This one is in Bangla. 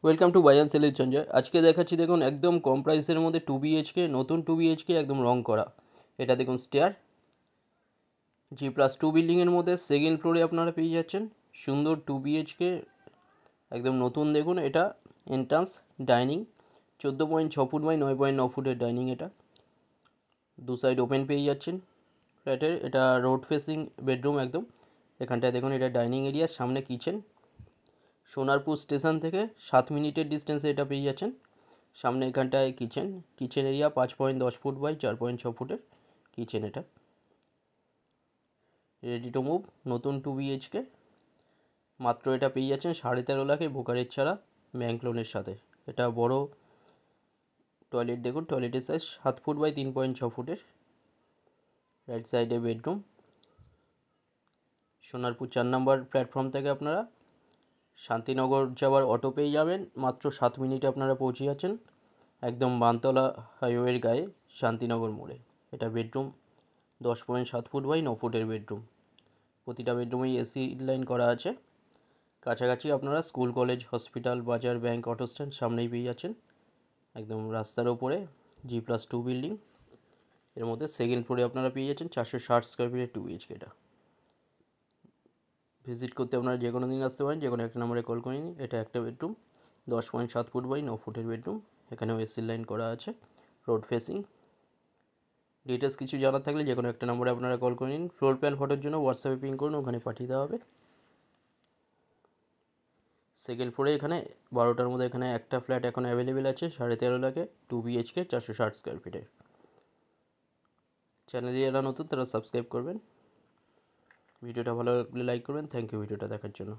ওয়েলকাম টু বাই অ্যান্ড সেলের সঞ্জয়। আজকে দেখাচ্ছি দেখুন একদম কম প্রাইসের মধ্যে 2 BHK, নতুন 2 BHK একদম রং করা। এটা দেখুন স্টেয়ার, G+2 বিল্ডিংয়ের মধ্যে সেকেন্ড ফ্লোরে আপনারা পেয়ে যাচ্ছেন সুন্দর 2 BHK একদম নতুন। দেখুন এটা এন্ট্রান্স ডাইনিং, 14.6 ফুট বাই 9.9 ফুটের ডাইনিং। এটা দু সাইড ওপেন পেয়ে যাচ্ছেন ফ্ল্যাটের। এটা রোড ফেসিং বেডরুম একদম। এখানটায় দেখুন এটা ডাইনিং এরিয়া, সামনে কিচেন। সোনারপুর স্টেশন থেকে 7 মিনিটের ডিস্টেন্সে এটা পেয়ে যাচ্ছেন। সামনে এখানটায় কিচেন এরিয়া 5.10 ফুট বাই 4.6 ফুটের কিচেন। এটা রেডি টু মুভ, নতুন 2 BHK। মাত্র এটা পেয়ে যাচ্ছেন 13.5 লাখে ব্রোকারেজ ছাড়া, ব্যাংক লোনের সাথে। এটা বড় টয়লেট, দেখুন টয়লেটের সাইজ 7 ফুট বাই 3.6 ফুটের। রাইট সাইডে বেডরুম। সোনারপুর 4 নম্বর প্ল্যাটফর্ম থেকে আপনারা শান্তিনগর যাওয়ার অটো পেয়ে যাবেন। মাত্র 7 মিনিটে আপনারা পৌঁছে যাচ্ছেন একদম বানতলা হাইওয়ের গায়ে শান্তিনগর মোড়ে। এটা বেডরুম 10.7 ফুট বাই 9 ফুটের বেডরুম। প্রতিটা বেডরুমেই এসি লাইন করা আছে। কাছাকাছি আপনারা স্কুল, কলেজ, হসপিটাল, বাজার, ব্যাংক, অটো স্ট্যান্ড সামনেই পেয়ে যাচ্ছেন একদম রাস্তার ওপরে। G+2 বিল্ডিং, এর মধ্যে সেকেন্ড ফ্লোরে আপনারা পেয়ে যাচ্ছেন 460 স্কোয়ার ফিটের 2 BHK। এটা ভিজিট করতে আপনারা যে কোনো দিন আসতে পারেন, যে কোনো একটা নম্বরে কল করে নিন। এটা একটা বেডরুম 10.7 ফুট বাই 9 ফুটের বেডরুম। এখানেও এসি লাইন করা আছে, রোড ফেসিং। ডিটেলস কিছু জানার থাকলে যে কোনো একটা নম্বরে আপনারা কল করে নিন। ফ্লোর প্ল্যান ফটোর জন্য হোয়াটসঅ্যাপে পিং করুন, ওখানে পাঠিয়ে দেওয়া হবে। সেকেন্ড ফ্লোরে এখানে 12টার মধ্যে এখানে একটা ফ্ল্যাট এখন অ্যাভেলেবেল আছে 13.5 লাখে, 2 BHK 460 স্কোয়ার ফিটের। চ্যানেলে যারা নতুন তারা সাবস্ক্রাইব করবেন। ভিডিওটা ভালো লাগলে লাইক করবেন। থ্যাংক ইউ ভিডিওটা দেখার জন্য।